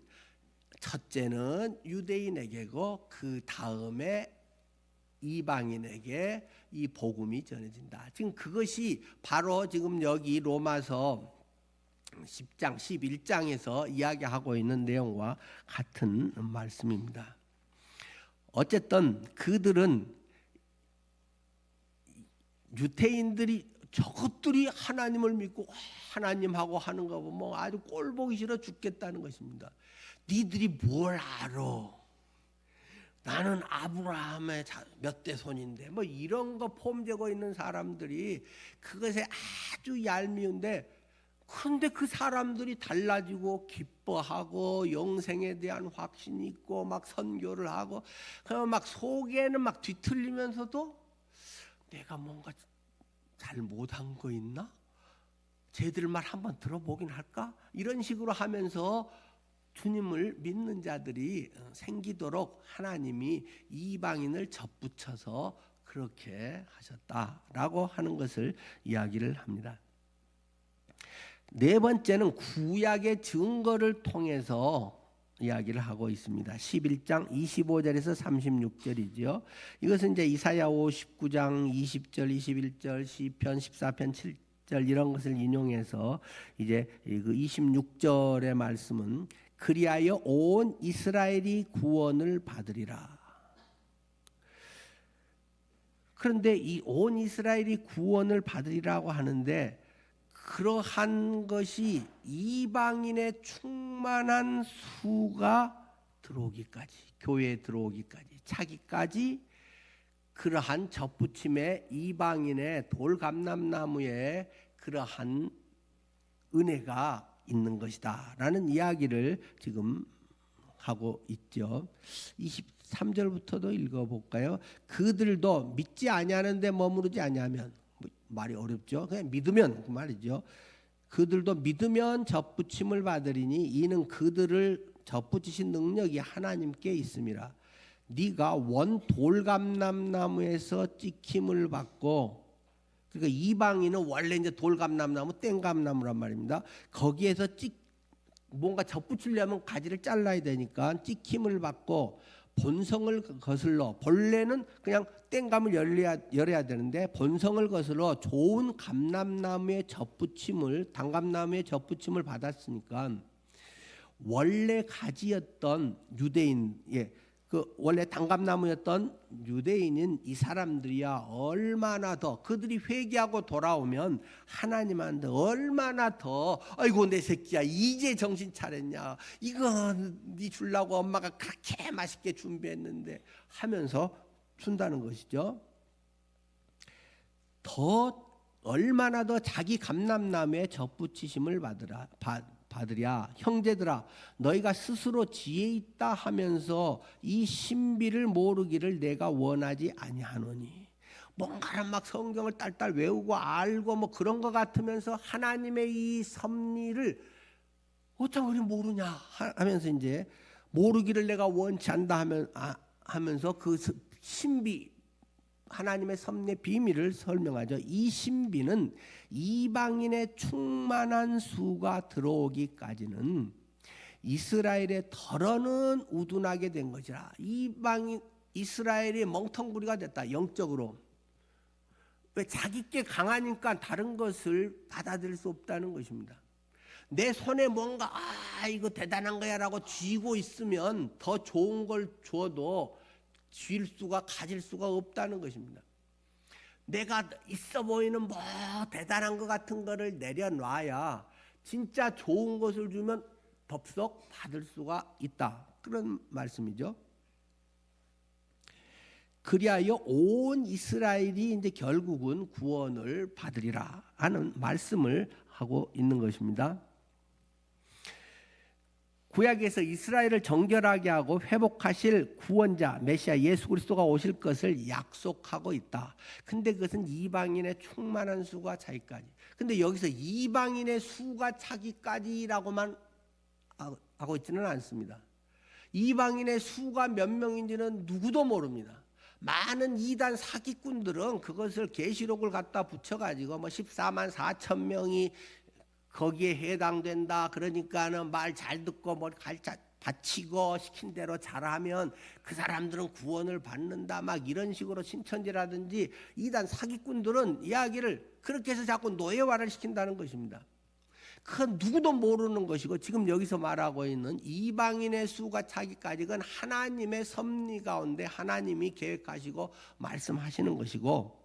첫째는 유대인에게고 그 다음에 이방인에게 이 복음이 전해진다. 지금 그것이 바로 지금 여기 로마서 10장 11장에서 이야기하고 있는 내용과 같은 말씀입니다. 어쨌든 그들은 유대인들이 저것들이 하나님을 믿고 하나님하고 하는 거 보면 아주 꼴 보기 싫어 죽겠다는 것입니다. 니들이 뭘 알아? 나는 아브라함의 몇 대 손인데 뭐 이런 거 폼재고 있는 사람들이 그것에 아주 얄미운데, 근데 그 사람들이 달라지고 기뻐하고 영생에 대한 확신이 있고 막 선교를 하고 그러면 막 속에는 막 뒤틀리면서도 내가 뭔가 잘 못한 거 있나? 쟤들 말 한번 들어보긴 할까? 이런 식으로 하면서 주님을 믿는 자들이 생기도록 하나님이 이방인을 접붙여서 그렇게 하셨다라고 하는 것을 이야기를 합니다. 네 번째는 구약의 증거를 통해서 이야기를 하고 있습니다. 11장 25절에서 36절이죠. 이것은 이제 이사야 59장 20절, 21절, 시편 14편 7절 이런 것을 인용해서 이제 그 26절의 말씀은 그리하여 온 이스라엘이 구원을 받으리라. 그런데 이 온 이스라엘이 구원을 받으리라고 하는데 그러한 것이 이방인의 충만한 수가 들어오기까지, 교회에 들어오기까지, 차기까지 그러한 접붙임에 이방인의 돌감람나무에 그러한 은혜가 있는 것이다 라는 이야기를 지금 하고 있죠. 23절부터도 읽어볼까요? 그들도 믿지 아니하는데 머무르지 아니하면, 말이 어렵죠. 그냥 믿으면 그 말이죠. 그들도 믿으면 접붙임을 받으리니 이는 그들을 접붙이신 능력이 하나님께 있음이라. 네가 원 돌감람나무에서 찍힘을 받고, 그러니까 이방인은 원래 이제 돌감람나무, 땡감나무란 말입니다. 거기에서 뭔가 접붙이려면 가지를 잘라야 되니까 찍힘을 받고 본성을 거슬러, 본래는 그냥 땡감을 열어야 되는데 본성을 거슬러 좋은 감람나무의 접붙임을, 단감나무의 접붙임을 받았으니까 원래 가지였던 유대인, 그 원래 단감나무였던 유대인인 이 사람들이야 얼마나 더 그들이 회개하고 돌아오면 하나님한테 얼마나 더 아이고 내 새끼야 이제 정신 차렸냐, 이거 네 주려고 엄마가 그렇게 맛있게 준비했는데 하면서 준다는 것이죠. 더 얼마나 더 자기 감람나무에 접붙이심을 받으랴. 형제들아 너희가 스스로 지혜 있다 하면서 이 신비를 모르기를 내가 원하지 아니하노니. 뭔가를 막 성경을 딸딸 외우고 알고 뭐 그런 것 같으면서 하나님의 이 섭리를 어쩜 그리 모르냐 하면서 이제 모르기를 내가 원치 않다 하면서 그 신비, 하나님의 섭리의 비밀을 설명하죠. 이 신비는 이방인의 충만한 수가 들어오기까지는 이스라엘의 덜어는 우둔하게 된 것이라. 이스라엘이 멍텅구리가 됐다, 영적으로. 왜? 자기께 강하니까 다른 것을 받아들일 수 없다는 것입니다. 내 손에 뭔가 이거 대단한 거야 라고 쥐고 있으면 더 좋은 걸 줘도 쥘 수가, 가질 수가 없다는 것입니다. 내가 있어 보이는 뭐 대단한 것 같은 거를 내려놔야 진짜 좋은 것을 주면 덥석 받을 수가 있다, 그런 말씀이죠. 그리하여 온 이스라엘이 이제 결국은 구원을 받으리라 하는 말씀을 하고 있는 것입니다. 구약에서 이스라엘을 정결하게 하고 회복하실 구원자 메시아 예수 그리스도가 오실 것을 약속하고 있다. 근데 그것은 이방인의 충만한 수가 차기까지. 근데 여기서 이방인의 수가 차기까지라고만 하고 있지는 않습니다. 이방인의 수가 몇 명인지는 누구도 모릅니다. 많은 이단 사기꾼들은 그것을 계시록을 갖다 붙여가지고 뭐 14만 4천 명이 거기에 해당된다. 그러니까는 말 잘 듣고 뭐 바치고 시킨 대로 잘하면 그 사람들은 구원을 받는다. 막 이런 식으로 신천지라든지 이단 사기꾼들은 이야기를 그렇게 해서 자꾸 노예화를 시킨다는 것입니다. 그건 누구도 모르는 것이고 지금 여기서 말하고 있는 이방인의 수가 차기까지 그건 하나님의 섭리 가운데 하나님이 계획하시고 말씀하시는 것이고,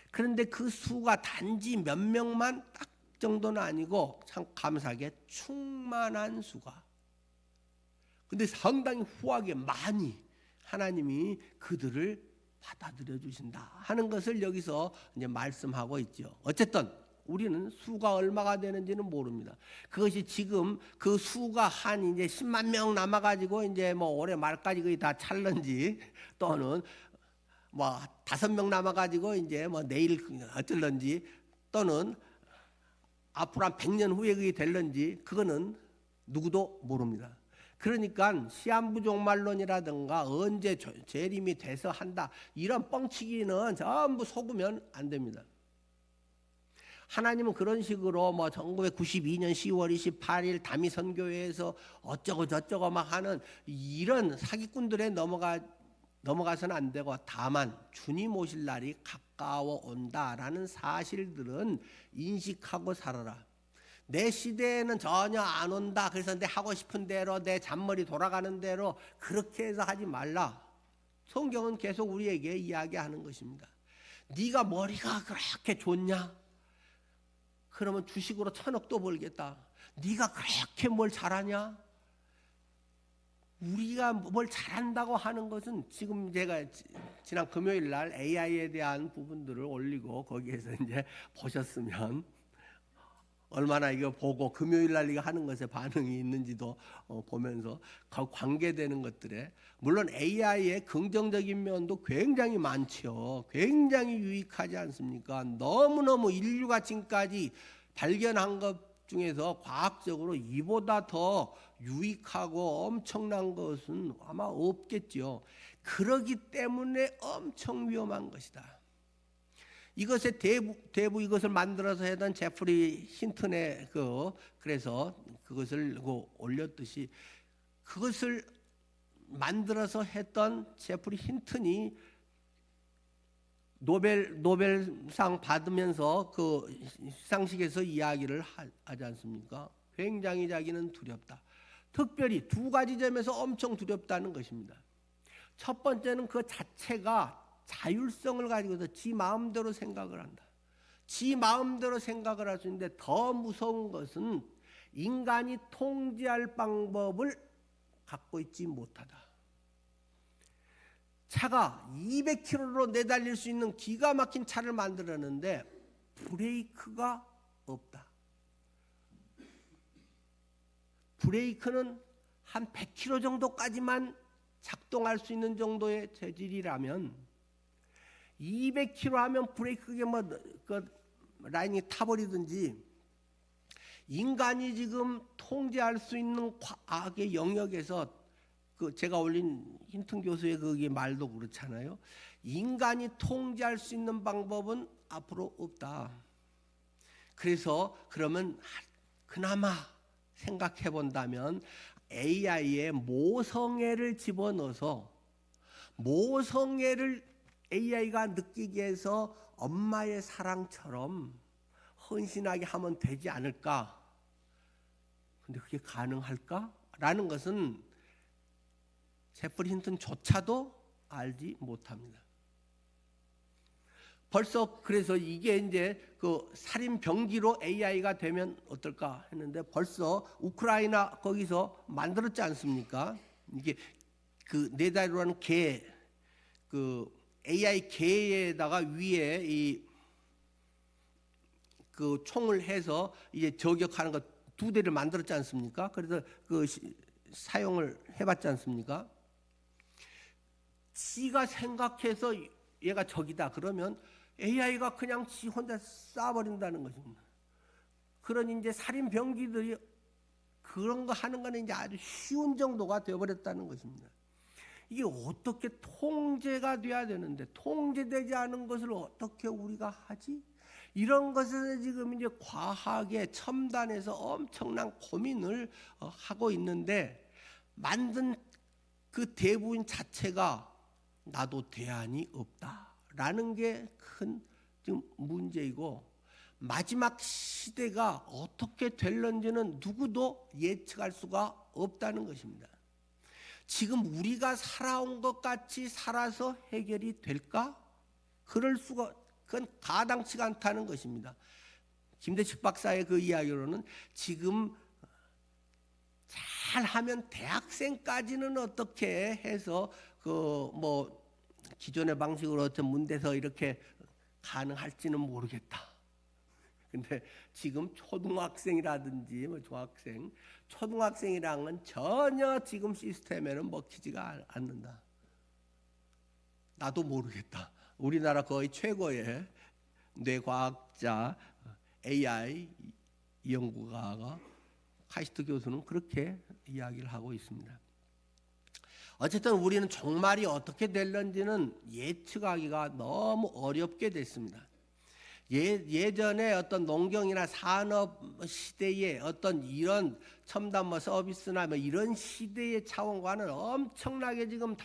그런데 그 수가 단지 몇 명만 딱 정도는 아니고 참 감사하게 충만한 수가, 근데 상당히 후하게 많이 하나님이 그들을 받아들여 주신다 하는 것을 여기서 이제 말씀하고 있죠. 어쨌든 우리는 수가 얼마가 되는지는 모릅니다. 그것이 지금 그 수가 한 이제 10만 명 남아가지고 이제 뭐 올해 말까지 거의 다 찰런지, 또는 뭐 5명 남아가지고 이제 뭐 내일 어쩔런지, 또는 앞으로 한 100년 후에 그게 될런지, 그거는 누구도 모릅니다. 그러니까 시한부족말론이라든가 언제 재림이 돼서 한다, 이런 뻥치기는 전부 속으면 안 됩니다. 하나님은 그런 식으로 뭐 1992년 10월 28일 다미선교회에서 어쩌고 저쩌고 막 하는 이런 사기꾼들에 넘어가서는 안 되고, 다만 주님 오실 날이 가까워 온다라는 사실들은 인식하고 살아라. 내 시대에는 전혀 안 온다, 그래서 내 하고 싶은 대로 내 잔머리 돌아가는 대로 그렇게 해서 하지 말라. 성경은 계속 우리에게 이야기하는 것입니다. 네가 머리가 그렇게 좋냐? 그러면 주식으로 1,000억도 벌겠다. 네가 그렇게 뭘 잘하냐? 우리가 뭘 잘한다고 하는 것은, 지금 제가 지난 금요일 날 AI에 대한 부분들을 올리고 거기에서 이제 보셨으면 얼마나 이거 보고 금요일 날 이거 하는 것에 반응이 있는지도 보면서 관계되는 것들에, 물론 AI의 긍정적인 면도 굉장히 많죠. 굉장히 유익하지 않습니까? 너무너무 인류가 지금까지 발견한 것 중에서 과학적으로 이보다 더 유익하고 엄청난 것은 아마 없겠지요. 그러기 때문에 엄청 위험한 것이다. 이것의 대부 이것을 만들어서 했던 제프리 힌튼의 그래서 그것을 올렸듯이, 그것을 만들어서 했던 제프리 힌튼이 노벨상 받으면서 그 시상식에서 이야기를 하지 않습니까? 굉장히 자기는 두렵다. 특별히 2가지 점에서 엄청 두렵다는 것입니다. 첫 번째는 그 자체가 자율성을 가지고서 지 마음대로 생각을 한다. 지 마음대로 생각을 할 수 있는데, 더 무서운 것은 인간이 통제할 방법을 갖고 있지 못하다. 차가 200km로 내달릴 수 있는 기가 막힌 차를 만들었는데 브레이크가 없다. 브레이크는 한 100km 정도까지만 작동할 수 있는 정도의 재질이라면, 200km 하면 브레이크에 라인이 타버리든지, 인간이 지금 통제할 수 있는 과학의 영역에서, 제가 올린 힌튼 교수의 그게 말도 그렇잖아요. 인간이 통제할 수 있는 방법은 앞으로 없다. 그래서 그러면 그나마 생각해 본다면 AI에 모성애를 집어넣어서, 모성애를 AI가 느끼게 해서 엄마의 사랑처럼 헌신하게 하면 되지 않을까? 근데 그게 가능할까? 라는 것은 제프리 힌튼조차도 알지 못합니다. 벌써 그래서 이게 이제 그 살인 병기로 AI가 되면 어떨까 했는데, 벌써 우크라이나 거기서 만들었지 않습니까? 이게 그 네다리라는 그 AI 개에다가 위에 그 총을 해서 이제 저격하는 것 2대를 만들었지 않습니까? 그래서 그 사용을 해봤지 않습니까? 지가 생각해서 얘가 적이다 그러면 AI가 그냥 지 혼자 쏴버린다는 것입니다. 그런 이제 살인 병기들이 그런 거 하는 거는 이제 아주 쉬운 정도가 되어버렸다는 것입니다. 이게 어떻게 통제가 돼야 되는데, 통제되지 않은 것을 어떻게 우리가 하지? 이런 것에 지금 이제 과학의 첨단에서 엄청난 고민을 하고 있는데, 만든 그 대부분 자체가 나도 대안이 없다라는 게 큰 지금 문제이고, 마지막 시대가 어떻게 될런지는 누구도 예측할 수가 없다는 것입니다. 지금 우리가 살아온 것 같이 살아서 해결이 될까? 그럴 수가, 그건 가당치가 않다는 것입니다. 김대식 박사의 그 이야기로는 지금 잘하면 대학생까지는 어떻게 해서 기존의 방식으로 어떤 문대서 이렇게 가능할지는 모르겠다. 근데 지금 초등학생이라든지 뭐 중학생, 초등학생이랑은 전혀 지금 시스템에는 먹히지가 않는다. 나도 모르겠다. 우리나라 거의 최고의 뇌과학자 AI 연구가가 카이스트 교수는 그렇게 이야기를 하고 있습니다. 어쨌든 우리는 종말이 어떻게 될런지는 예측하기가 너무 어렵게 됐습니다. 예전에 어떤 농경이나 산업 시대의 어떤 이런 첨단 서비스나 이런 시대의 차원과는 엄청나게 지금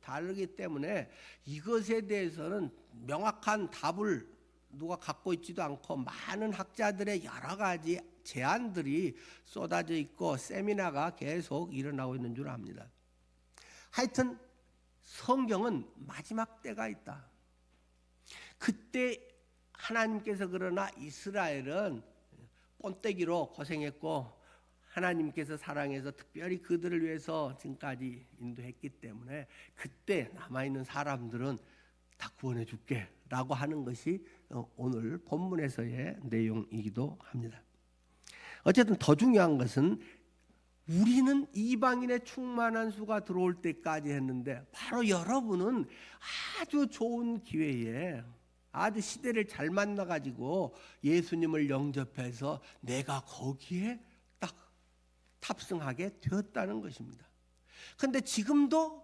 다르기 때문에 이것에 대해서는 명확한 답을 누가 갖고 있지도 않고 많은 학자들의 여러 가지 제안들이 쏟아져 있고 세미나가 계속 일어나고 있는 줄 압니다. 하여튼 성경은 마지막 때가 있다. 그때 하나님께서 그러나 이스라엘은 본때기로 고생했고 하나님께서 사랑해서 특별히 그들을 위해서 지금까지 인도했기 때문에 그때 남아있는 사람들은 다 구원해 줄게 라고 하는 것이 오늘 본문에서의 내용이기도 합니다. 어쨌든 더 중요한 것은 우리는 이방인의 충만한 수가 들어올 때까지 했는데 바로 여러분은 아주 좋은 기회에 아주 시대를 잘 만나가지고 예수님을 영접해서 내가 거기에 딱 탑승하게 되었다는 것입니다. 그런데 지금도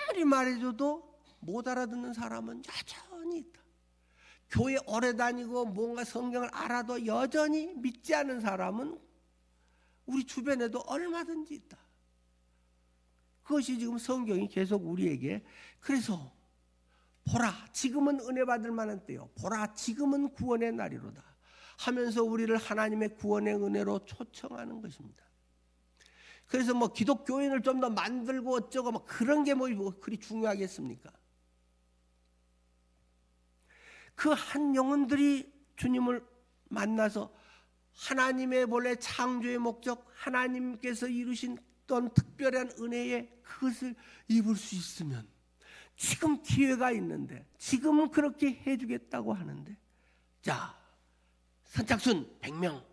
아무리 말해줘도 못 알아듣는 사람은 여전히 있다. 교회 오래 다니고 뭔가 성경을 알아도 여전히 믿지 않는 사람은 우리 주변에도 얼마든지 있다. 그것이 지금 성경이 계속 우리에게 그래서 보라 지금은 은혜 받을 만한 때요 보라 지금은 구원의 날이로다 하면서 우리를 하나님의 구원의 은혜로 초청하는 것입니다. 그래서 뭐 기독교인을 좀 더 만들고 어쩌고 뭐 그런 게 뭐 그리 중요하겠습니까? 그 한 영혼들이 주님을 만나서 하나님의 본래 창조의 목적 하나님께서 이루신 어떤 특별한 은혜에 그것을 입을 수 있으면 지금 기회가 있는데 지금은 그렇게 해주겠다고 하는데 자 선착순 100명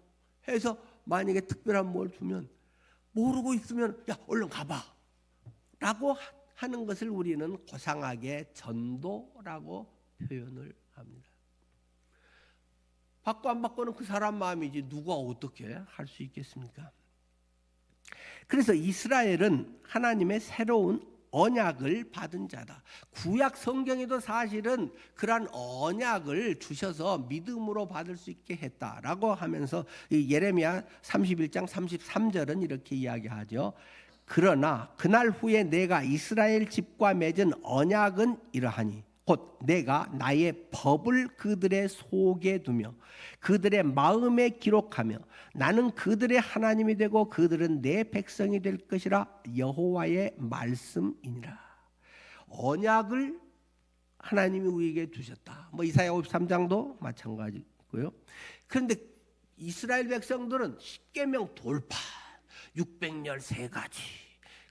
해서 만약에 특별한 뭘 주면 모르고 있으면 야 얼른 가봐 라고 하는 것을 우리는 고상하게 전도라고 표현을 합니다. 받고 안 받고는 그 사람 마음이지 누가 어떻게 할 수 있겠습니까? 그래서 이스라엘은 하나님의 새로운 언약을 받은 자다. 구약 성경에도 사실은 그러한 언약을 주셔서 믿음으로 받을 수 있게 했다라고 하면서 이 예레미야 31장 33절은 이렇게 이야기하죠. 그러나 그날 후에 내가 이스라엘 집과 맺은 언약은 이러하니 곧 내가 나의 법을 그들의 속에 두며 그들의 마음에 기록하며 나는 그들의 하나님이 되고 그들은 내 백성이 될 것이라 여호와의 말씀이니라. 언약을 하나님이 우리에게 두셨다. 뭐 이사야 53장도 마찬가지고요. 그런데 이스라엘 백성들은 십계명 돌파 613가지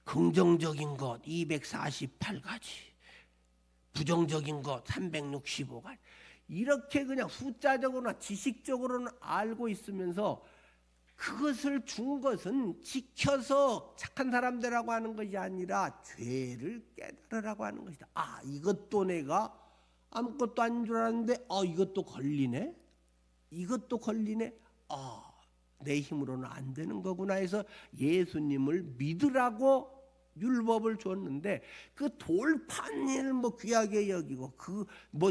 긍정적인 것 248가지 부정적인 것 365가지 이렇게 그냥 숫자적으로나 지식적으로는 알고 있으면서 그것을 준 것은 지켜서 착한 사람들이라고 하는 것이 아니라 죄를 깨달으라고 하는 것이다. 아 이것도 내가 아무것도 아닌 줄 알았는데 이것도 걸리네. 이것도 걸리네. 내 힘으로는 안 되는 거구나 해서 예수님을 믿으라고 율법을 줬는데 그 돌판을 뭐 귀하게 여기고 그 뭐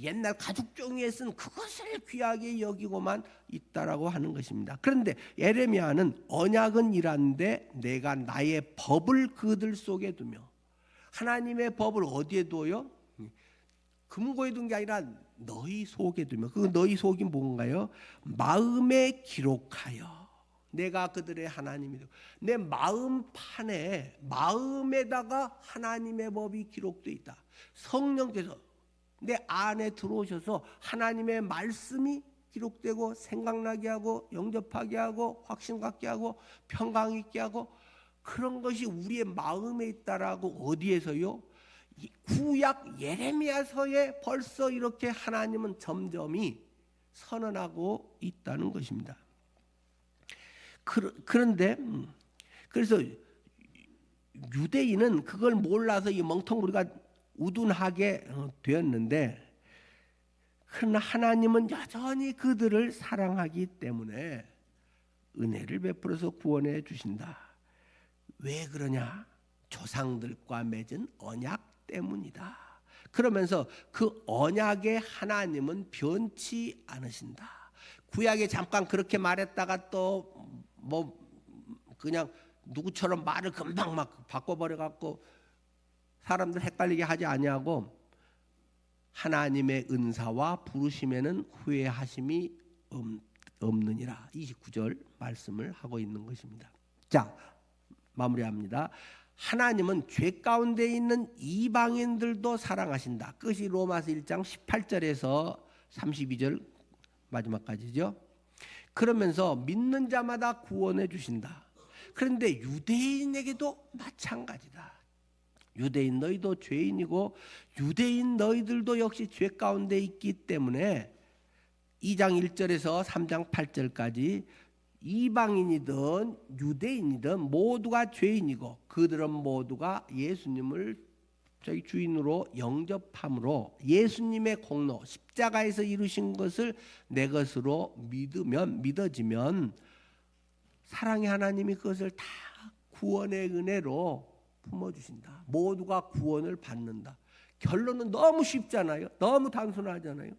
옛날 가죽 종이에 쓴 그것을 귀하게 여기고만 있다라고 하는 것입니다. 그런데 예레미야는 언약은 이란데 내가 나의 법을 그들 속에 두며 하나님의 법을 어디에 둬요? 금고에 둔 게 아니라 너희 속에 두며 그 너희 속이 뭔가요? 마음에 기록하여 내가 그들의 하나님이 되고 내 마음판에 마음에다가 하나님의 법이 기록되어 있다. 성령께서 내 안에 들어오셔서 하나님의 말씀이 기록되고 생각나게 하고 영접하게 하고 확신 갖게 하고 평강 있게 하고 그런 것이 우리의 마음에 있다라고 어디에서요? 구약 예레미야서에 벌써 이렇게 하나님은 점점이 선언하고 있다는 것입니다. 그런데 그래서 유대인은 그걸 몰라서 이 멍텅구리가 우둔하게 되었는데, 그러나 하나님은 여전히 그들을 사랑하기 때문에 은혜를 베풀어서 구원해 주신다. 왜 그러냐? 조상들과 맺은 언약 때문이다. 그러면서 그 언약의 하나님은 변치 않으신다. 구약에 잠깐 그렇게 말했다가 또 뭐 그냥 누구처럼 말을 금방 막 바꿔버려 갖고 사람들 헷갈리게 하지 아니하고, 하나님의 은사와 부르심에는 후회하심이 없느니라. 29절 말씀을 하고 있는 것입니다. 자, 마무리합니다. 하나님은 죄 가운데 있는 이방인들도 사랑하신다. 끝이 로마서 1장 18절에서 32절 마지막까지죠. 그러면서 믿는 자마다 구원해 주신다. 그런데 유대인에게도 마찬가지다. 유대인 너희도 죄인이고 유대인 너희들도 역시 죄 가운데 있기 때문에 2장 1절에서 3장 8절까지 이방인이든 유대인이든 모두가 죄인이고 그들은 모두가 예수님을 저희 주인으로 영접함으로 예수님의 공로 십자가에서 이루신 것을 내 것으로 믿어지면 사랑의 하나님이 그것을 다 구원의 은혜로 품어주신다. 모두가 구원을 받는다. 결론은 너무 쉽잖아요. 너무 단순하잖아요.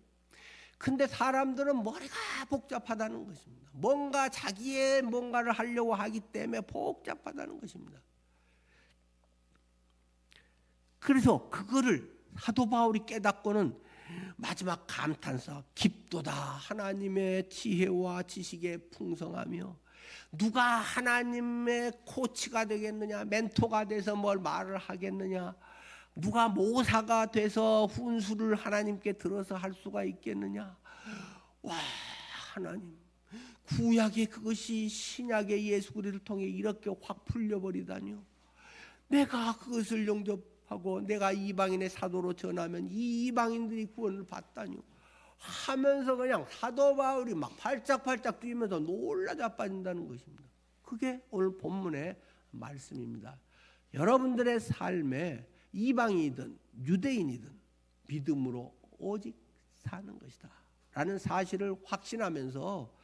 근데 사람들은 머리가 복잡하다는 것입니다. 뭔가 자기의 뭔가를 하려고 하기 때문에 복잡하다는 것입니다. 그래서 그거를 사도 바울이 깨닫고는 마지막 감탄사, 깊도다 하나님의 지혜와 지식의 풍성하며, 누가 하나님의 코치가 되겠느냐, 멘토가 돼서 뭘 말을 하겠느냐, 누가 모사가 돼서 훈수를 하나님께 들어서 할 수가 있겠느냐. 와, 하나님 구약의 그것이 신약의 예수 그리스도를 통해 이렇게 확 풀려버리다니요. 내가 그것을 영접하고 내가 이방인의 사도로 전하면 이 이방인들이 구원을 받다니요 하면서 그냥 사도 바울이 막 팔짝팔짝 뛰면서 놀라 자빠진다는 것입니다. 그게 오늘 본문의 말씀입니다. 여러분들의 삶에 이방인이든 유대인이든 믿음으로 오직 사는 것이다 라는 사실을 확신하면서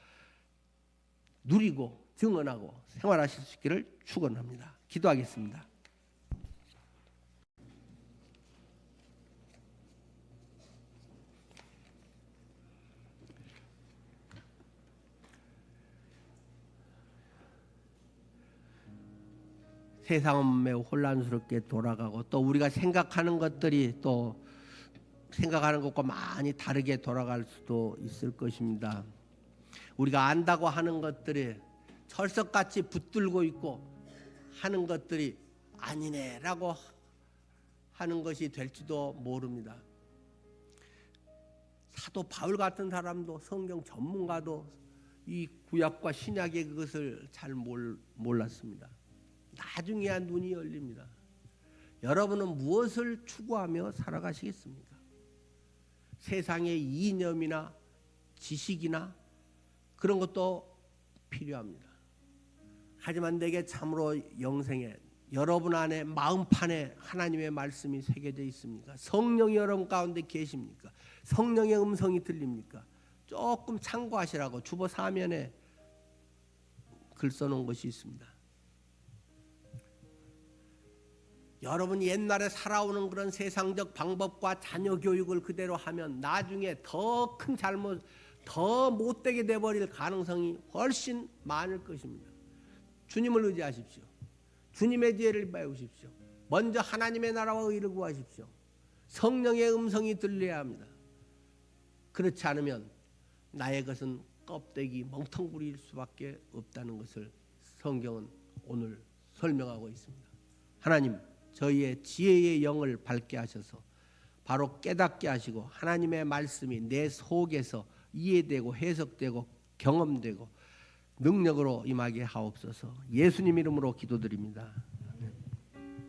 누리고 증언하고 생활하실 수 있기를 축원합니다. 기도하겠습니다. 세상은 매우 혼란스럽게 돌아가고 또 우리가 생각하는 것들이 또 생각하는 것과 많이 다르게 돌아갈 수도 있을 것입니다. 우리가 안다고 하는 것들이 철석같이 붙들고 있고 하는 것들이 아니네라고 하는 것이 될지도 모릅니다. 사도 바울 같은 사람도 성경 전문가도 이 구약과 신약의 그것을 잘 몰랐습니다. 나중에야 눈이 열립니다. 여러분은 무엇을 추구하며 살아가시겠습니까? 세상의 이념이나 지식이나 그런 것도 필요합니다. 하지만 내게 참으로 영생에 여러분 안에 마음판에 하나님의 말씀이 새겨져 있습니까? 성령이 여러분 가운데 계십니까? 성령의 음성이 들립니까? 조금 참고하시라고 주보 사면에 글 써놓은 것이 있습니다. 여러분이 옛날에 살아오는 그런 세상적 방법과 자녀 교육을 그대로 하면 나중에 더 큰 잘못, 더 못되게 돼버릴 가능성이 훨씬 많을 것입니다. 주님을 의지하십시오. 주님의 지혜를 배우십시오. 먼저 하나님의 나라와 의를 구하십시오. 성령의 음성이 들려야 합니다. 그렇지 않으면 나의 것은 껍데기 멍텅구리일 수밖에 없다는 것을 성경은 오늘 설명하고 있습니다. 하나님, 저희의 지혜의 영을 밝게 하셔서 바로 깨닫게 하시고 하나님의 말씀이 내 속에서 이해되고 해석되고 경험되고 능력으로 임하게 하옵소서. 예수님 이름으로 기도드립니다.